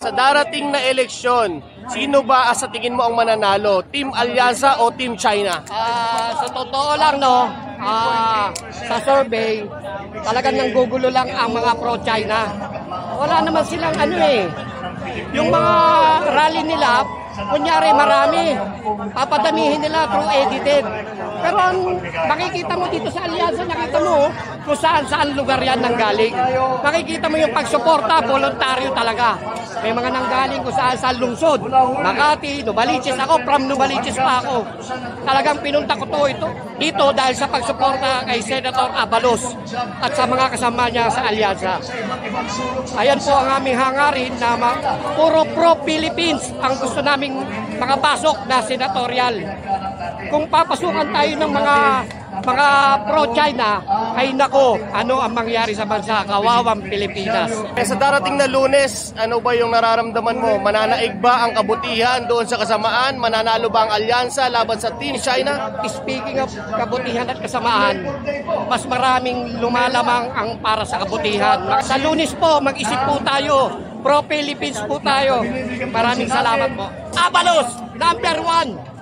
Sa darating na eleksyon, sino ba sa tingin mo ang mananalo? Team Alyansa o Team China? Sa totoo lang, no, sa survey, talagang nanggugulo lang ang mga pro-China. Wala naman silang yung mga rally nila, kunyari marami, papadamihin nila through edited. Pero ang makikita mo dito sa Alyansa, nakita mo kung saan lugar yan nanggaling. Makikita mo yung pagsuporta, voluntaryo talaga. May mga nanggaling kung saan lungsod. Makati, Novaliches. Ako, from Novaliches pa ako. Talagang pinunta ko dito dahil sa pagsuporta kay Senator Abalos at sa mga kasama niya sa Alyansa. Ayan po ang aming hangarin na puro pro-Philippines ang gusto naming makapasok na senatorial. Kung papasukan tayo ng mga pro-China, ay nako, ano ang mangyari sa bansa, kawawang Pilipinas. Sa darating na Lunes, ano ba yung nararamdaman mo? Mananaig ba ang kabutihan doon sa kasamaan? Mananalo ba ang Alyansa laban sa Team China? Speaking of kabutihan at kasamaan, mas maraming lumalamang ang para sa kabutihan. Sa Lunes po, mag-isip po tayo. Pro-Philippines po tayo. Maraming salamat po. Abalos, #1!